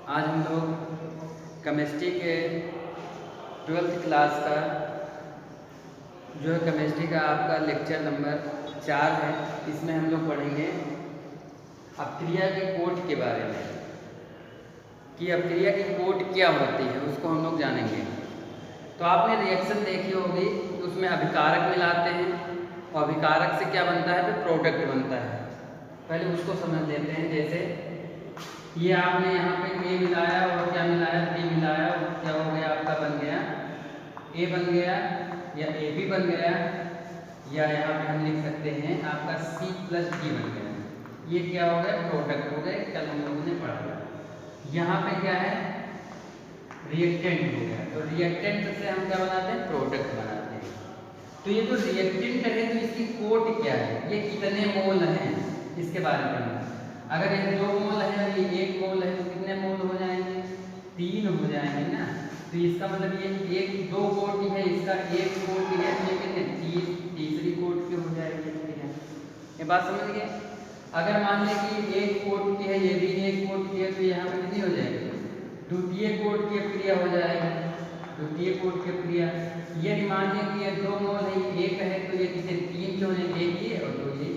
आज हम लोग केमिस्ट्री के 12th क्लास का जो है केमिस्ट्री का आपका लेक्चर नंबर 4 है। इसमें हम लोग पढ़ेंगे अपक्रिया के कोट के बारे में कि अपक्रिया की कोट क्या होती है, उसको हम लोग जानेंगे। तो आपने रिएक्शन देखी होगी कि उसमें अभिकारक मिलाते हैं और अभिकारक से क्या बनता है, फिर प्रोडक्ट बनता है। पहले उसको समझ लेते हैं। जैसे ये आपने यहाँ पे ए मिलाया और क्या मिलाया, बी मिलाया, और क्या हो गया आपका, बन गया ए बन गया या ए बी बन गया, या यहाँ पे हम लिख सकते हैं आपका सी प्लस डी बन गया। ये क्या हो गया, प्रोडक्ट हो गए। कल हम लोगों ने पढ़ा। यहाँ पे क्या है, रिएक्टेंट हो गया। तो रिएक्टेंट से हम क्या बनाते हैं, प्रोडक्ट बनाते हैं। तो ये जो रिएक्टेंट है तो इसकी कोट क्या है, ये कितने मोल हैं, इसके बारे में पढ़ना। अगर ये 2 मोल है, ये 1 मोल है, तो कितने मोल हो जाएंगे, 3 हो जाएंगे ना। तो इसका मतलब ये 2 कोटि है, इसका 1 कोटि है, तो ये कितने, तीसरी कोट की हो जाएगी। ये बात समझ गए। अगर मान लें कि 1 कोट की है, ये भी 1 कोट की है, तो यहाँ पे कितनी हो जाएगी, द्वितीय कोट की क्रिया हो जाएगी, द्वितीय कोट की क्रिया। ये मान लें कि ये 2 मोल है, 1 है, तो ये कितने, 3 हो जाएंगे, 1 ये और 2 ये,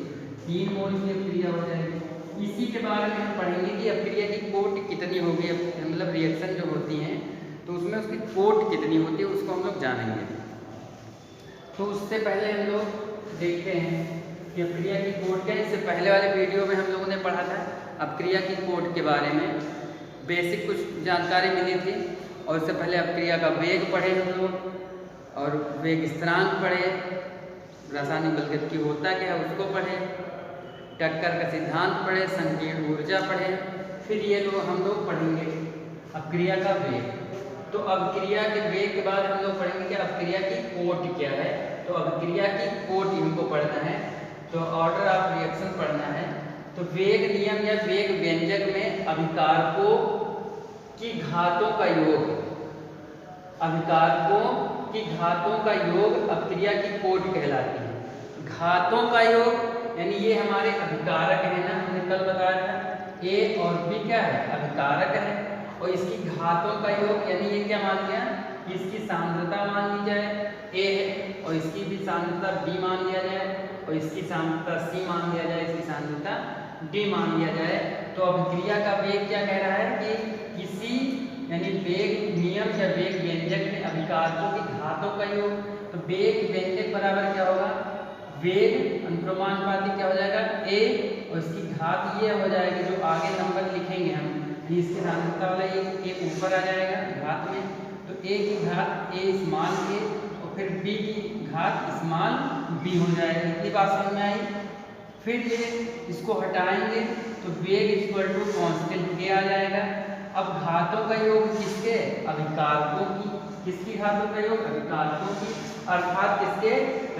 3 मोल की क्रिया हो जाएगी। इसी के बारे में हम पढ़ेंगे कि अपक्रिया की कोट कितनी होगी, मतलब रिएक्शन जो होती हैं तो उसमें उसकी कोट कितनी होती है, उसको हम लोग जानेंगे। तो उससे पहले हम लोग देखते हैं कि अपक्रिया की कोट क्या है। इससे पहले वाले वीडियो में हम लोगों ने पढ़ा था अपक्रिया की कोट के बारे में, बेसिक कुछ जानकारी मिली थी। और उससे पहले अपक्रिया का वेग पढ़े हम लोग, और वेग स्थिरांक पढ़े, रासायनिक बलगति होता क्या है उसको पढ़े, टक्कर का सिद्धांत पढ़े, संकीर्ण ऊर्जा पढ़े। फिर ये लोग हम लोग पढ़ेंगे अपक्रिया का वेग। तो अपक्रिया के वेग के बाद हम लोग पढ़ेंगे कि अपक्रिया की कोट क्या है। तो अपक्रिया की कोट इनको पढ़ना है, तो ऑर्डर ऑफ रिएक्शन पढ़ना है। तो वेग नियम या वेग व्यंजक में अभिकारकों की घातों का योग, अभिकारकों की घातों का योग अपक्रिया की कोट कहलाती है। घातों का योग यानी ये हमारे अभिकारक है ना, हमने कल बताया था ए और बी क्या है, अभिकारक है। और इसकी घातों का योग यानी ये क्या मान लिया, इसकी सांद्रता मान ली जाए ए है, और इसकी भी सांद्रता बी मान लिया जाए, और इसकी सांद्रता सी मान लिया जाए, इसकी सांद्रता डी मान लिया जाए। तो अभिक्रिया का वेग क्या कह रहा है कि किसी यानी वेग नियम या वेग व्यंजक में अभिकारकों की घातों का योग। तो वेग व्यंजक बराबर क्या होगा, वेग अनुप्रमानुपाती क्या हो जाएगा, ए, और इसकी घात ये हो जाएगी, जो आगे नंबर लिखेंगे हम, इसके सांद्रता वाला ये ऊपर आ जाएगा घात में। तो ए की घात ए स्मॉल ए, और फिर बी की घात स्मॉल बी हो जाएगी। इतनी बात समझ में आई। फिर ये इसको हटाएंगे तो वेग इक्वल टू कांस्टेंट के आ जाएगा। अब घातों का योग किसके, अभिकारकों की। किसकी घातों का योग, अभिकारकों की, अर्थात किसके,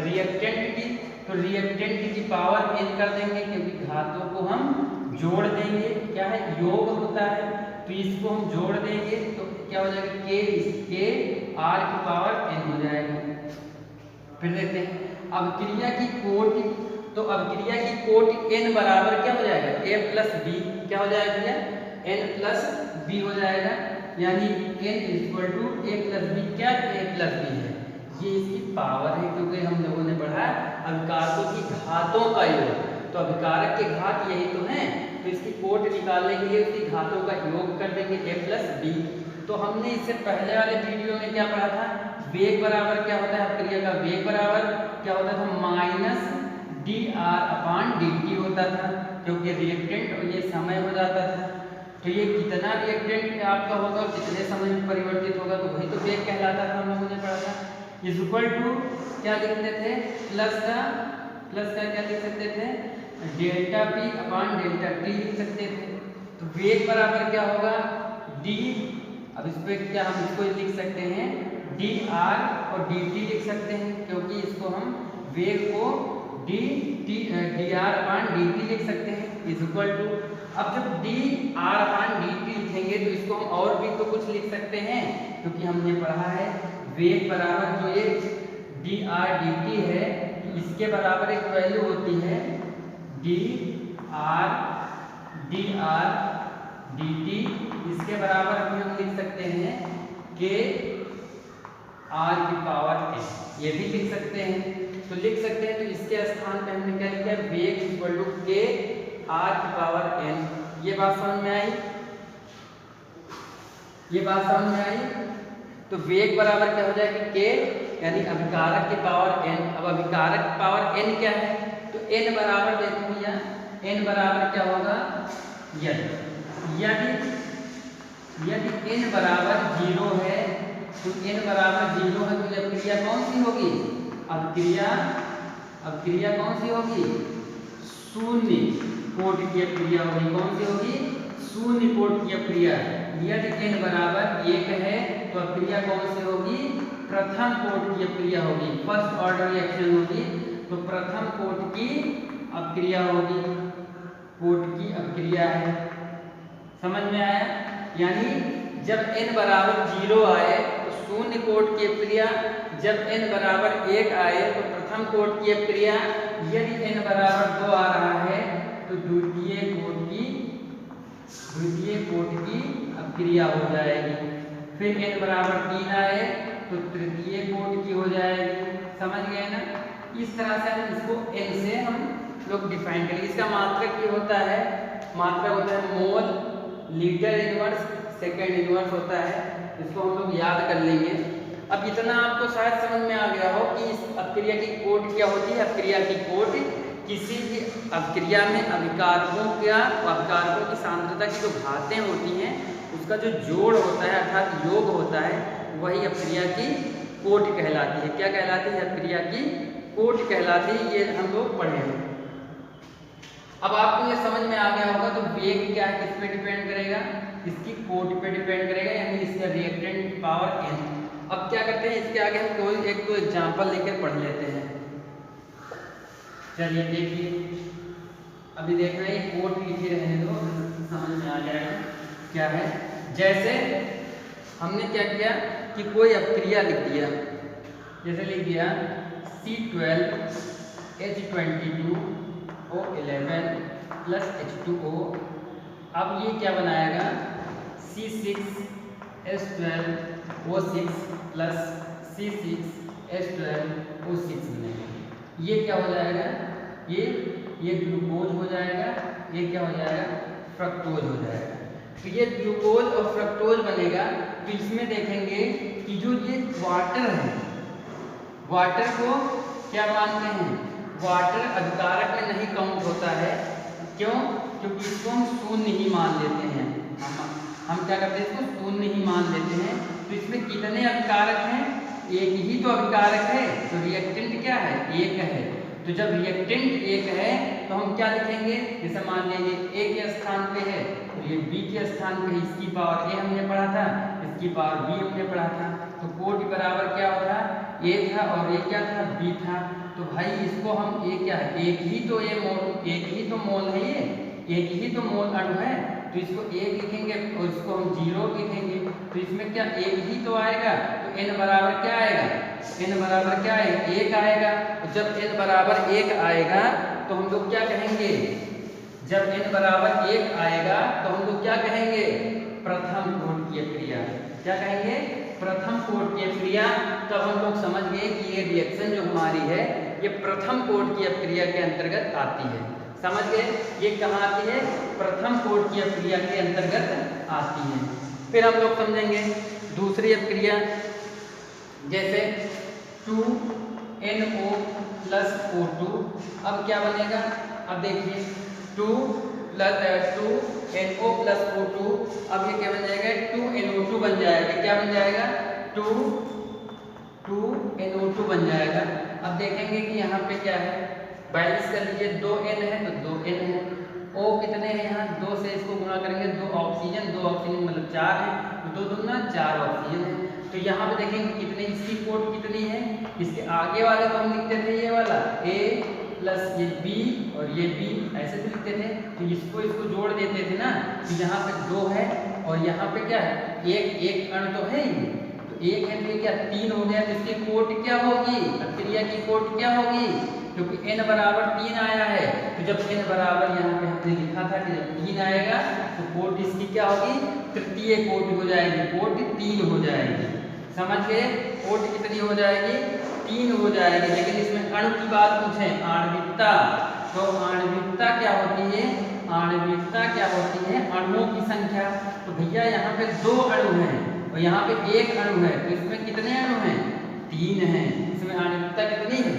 रिएक्टेंट की। तो रिएक्टेंट की पावर n कर देंगे, क्योंकि घातों को हम जोड़ देंगे, क्या है, योग होता है। तो इसको हम जोड़ देंगे तो क्या हो जाएगा, के r की पावर n हो जाएगी। फिर देखते हैं अभिक्रिया की कोट। तो अभिक्रिया की कोट n बराबर क्या हो जाएगा, a प्लस बी, क्या हो जाएगा भैया, n प्लस बी हो जाएगा। यानी n equal to a plus B, क्या a प्लस बी है, ये इसकी पावर है, क्योंकि हम लोगों ने पढ़ा अभिकारकों की घातों का योग। तो अभिकारक के घात यही तो हैं, तो इसकी कोट निकालने के लिए उसकी घातों का योग कर देंगे a प्लस बी। तो हमने इससे पहले वाले वीडियो में क्या पढ़ा था, वेग बराबर क्या होता है, अपक्रिया का वेग बराबर क्या होता था, minus D R upon D T होता था, क्योंकि रिएक्टेंट और ये समय हो जाता था। तो ये कितना रिएक्टेंट आपका होगा और कितने समय में परिवर्तित होगा, तो वही तो वेग कहलाता था, हम लोगों ने पढ़ा था। इज इक्वल टू क्या लिखते थे, प्लस का क्या लिख सकते थे, डेल्टा पी अपान डेल्टा टी लिख सकते थे। तो वेग बराबर क्या होगा, डी, अब इस पे क्या हम इसको लिख सकते हैं, डी आर और डी टी लिख सकते हैं, क्योंकि इसको हम वेग को D R upon D T लिख सकते हैं। इज इक्वल टू, अब जब D R upon D T लिखेंगे तो इसको हम और भी तो कुछ लिख सकते हैं, क्योंकि हमने पढ़ा है वेग बराबर जो ये डी आर डी टी है, इसके बराबर एक वैल्यू होती है डी आर dt, इसके बराबर भी हम लिख सकते हैं k r की पावर n, ये भी लिख सकते हैं। तो लिख सकते हैं, तो इसके स्थान पे हमने क्या लिखा है, वेग इक्वल टू k r की पावर n। ये बात समझ में आई? ये बात समझ में आई? तो वेग बराबर क्या हो जाएगा, k यानी अभिकारक की पावर n। अब अभिकारक की पावर n क्या है, तो n बराबर देखो भैया, n बराबर क्या होगा, यदि n बराबर 0 है, तो n बराबर 0 है, तो जब क्रिया कौन सी होगी, अब क्रिया कौन सी होगी, शून्य कोटि की क्रिया होगी। कौन सी होगी, शून्य कोटि की क्रिया। यदि n बराबर 1 है, तो क्रिया कौन सी होगी, प्रथम कोटि की क्रिया होगी, फर्स्ट ऑर्डर रिएक्शन होगी। तो प्रथम कोटि की अपक्रिया होगी, कोटि की अपक्रिया है। समझ में आया? यानी जब n बराबर 0 आए तो शून्य कोटि की अपक्रिया, जब n बराबर 1 आए तो प्रथम कोटि की अपक्रिया, यदि n बराबर 2 आ रहा है तो द्वितीय कोटि की अपक्रिया हो जाएगी। फिर n बराबर 3 आए तो तृतीय कोटि की हो जाएगी। समझ गए ना? इस तरह से हम इसको n से हम लोग डिफाइन करेंगे। इसका मात्रक ये होता है, मात्रक होता है मोल, लीटर इनवर्स, सेकेंड इनवर्स होता है। इसको हम लोग याद कर लेंगे। अब इतना आपको शायद समझ में आ गया हो कि इस अपक्रिया की कोट क्या होती है। अपक्रिया की कोट किसी भी अपक्रिया में अभिकारकों की सांद्रता की जो घातें होती हैं उसका जो जोड़ होता है अर्थात योग होता है, वही अपक्रिया की कोट कहलाती है। क्या कहलाती है? अपक्रिया की कोट कहलाती है। ये हम लोग पढ़े हैं। अब आपको ये समझ में आ गया होगा। तो वेग क्या है, किस पे डिपेंड करेगा, इसकी कोट पे डिपेंड करेगा, यानी इसका रिएक्टेंट पावर n। अब क्या करते हैं, इसके आगे हम कोई एक दो एग्जाम्पल लेकर पढ़ लेते हैं। चलिए देखिए, अभी देखना है, कोट लिखे रहने दो, समझ में आ जाएगा क्या है। जैसे हमने क्या किया कि कोई अपक्रिया लिख दिया, जैसे लिख दिया C12H22O11 प्लस H2O। अब ये क्या बनाएगा, C6H12O6 प्लस C6H12O6 बनेगा। ये क्या हो जाएगा, ये ग्लूकोज हो जाएगा, ये क्या हो जाएगा, फ्रक्टोज हो जाएगा। तो ये ग्लूकोज और फ्रक्टोज बनेगा। तो इसमें देखेंगे कि जो ये वाटर है, वाटर को क्या मानते हैं, वाटर अभिकारक में नहीं काउंट होता है। क्यों? क्योंकि इसको हम शून्य ही मान लेते हैं। हम क्या करते हैं, इसको शून्य ही मान लेते हैं। तो इसमें कितने अभिकारक हैं, एक ही तो अभिकारक है, तो रिएक्टेंट क्या है, एक है। तो जब रिएक्टेंट एक है तो हम क्या लिखेंगे, जैसे मान लीजिए ए के स्थान पे है तो ये बी के स्थान पे, इसकी पावर ए हमने पढ़ा था, इसकी पावर बी हमने पढ़ा था। तो कोटि बराबर क्या होता, ए था और ये क्या था, बी था। तो भाई इसको हम ए क्या है, एक ही तो मोल है, ये एक ही तो मोल अणु है। तो इसको एक लिखेंगे और इसको हम 0 लिखेंगे। तो इसमें क्या एक ही तो आएगा। तो n बराबर क्या आएगा, n बराबर क्या आएगा, 1 आएगा। तो जब n बराबर 1 आएगा तो हम लोग क्या कहेंगे, जब n बराबर 1 आएगा तो हम लोग क्या कहेंगे, प्रथम कोटि क्रिया। क्या कहेंगे, प्रथम कोटि क्रिया। तब हम लोग समझ गए कि ये रिएक्शन जो हमारी है ये प्रथम कोटि क्रिया के अंतर्गत आती है। समझ गए, ये कहाँ आती है, प्रथम कोटि क्रिया के अंतर्गत आती है। फिर हम लोग समझेंगे दूसरी अपक्रिया, जैसे 2NO प्लस O2। अब क्या बनेगा, अब देखिए 2NO प्लस O2, अब ये क्या बन जाएगा, 2NO2 बन जाएगा। क्या बन जाएगा, 2NO2 बन जाएगा। अब देखेंगे कि यहाँ पे क्या है, बैलेंस कर लीजिए, 2N है तो 2N है। O कितने हैं, यहाँ 2 से इसको गुणा करेंगे, 2 ऑक्सीजन मतलब 4 है, तो 2 दूना 4 ऑक्सीजन है। तो यहाँ पे देखेंगे कितने, इसकी कोट कितनी है, इसके आगे वाले को हम लिखते थे ये वाला A प्लस ये B और ये B, ऐसे तो लिखते थे। तो इसको जोड़ देते थे ना। तो यहाँ पे 2 है और यहाँ पे क्या है, एक अणु तो है ही, तो 1 है तो ये क्या 3 हो गया। तो इसकी कोट क्या होगी, अपक्रिया की कोट क्या होगी, क्योंकि n बराबर 3 आया है। तो जब n बराबर यहाँ पे हमने लिखा था कि जब 3 आएगा तो कोटि इसकी क्या होगी, तृतीय कोटि हो जाएगी, कोटि 3 हो जाएगी। समझ गए, कोटि कितनी हो जाएगी, 3 हो जाएगी। लेकिन इसमें अणु की बात पूछें, आणविकता, तो आणविकता क्या होती है, आणविकता क्या होती है, अणुओं की संख्या। तो भैया यहाँ पे 2 अणु हैं और यहाँ पे 1 अणु है, तो इसमें कितने अणु हैं, 3 हैं। इसमें आणविकता कितनी है,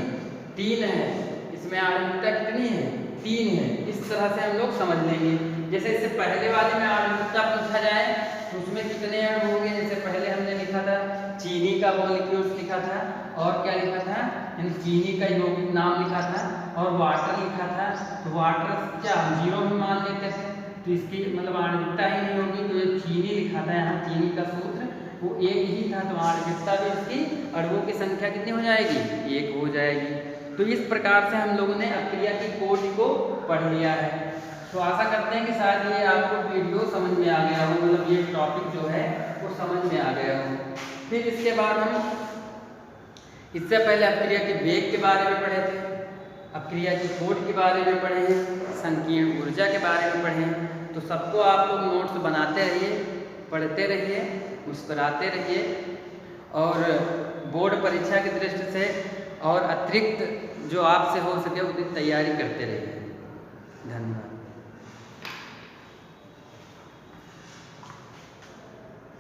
3 है। इसमें आणविकता कितनी है, 3 है। इस तरह से हम लोग समझ लेंगे। जैसे इससे पहले वाले में आणविकता पूछा जाए तो उसमें कितने अणु होंगे, जैसे पहले हमने लिखा था चीनी का मॉलिक्यूल्स लिखा था और क्या लिखा था, यानी चीनी का यौगिक नाम लिखा था और वाटर लिखा था। तो वाटर क्या हम 0 में मान लेते थे, तो इसकी मतलब आणविकता ही नहीं होगी। तो ये चीनी लिखा था, यहाँ चीनी का सूत्र वो 1 ही था, तो आणविकता भी इसकी अणुओं की संख्या कितनी हो जाएगी, 1 हो जाएगी। तो इस प्रकार से हम लोगों ने अक्रिया की कोटि को पढ़ लिया है। तो आशा करते हैं कि शायद ये आपको वीडियो समझ में आ गया हो, मतलब ये टॉपिक जो है वो समझ में आ गया हो। फिर इसके बाद हम इससे पहले अक्रिया के वेग के बारे में पढ़े थे, अक्रिया की कोटि के बारे में पढ़े हैं, संकीर्ण ऊर्जा के बारे में पढ़े हैं। तो सबको आप लोग नोट्स बनाते रहिए, पढ़ते रहिए, मुस्कुराते रहिए और बोर्ड परीक्षा की दृष्टि से और अतिरिक्त जो आपसे हो सके उतनी तैयारी करते रहिए। धन्यवाद।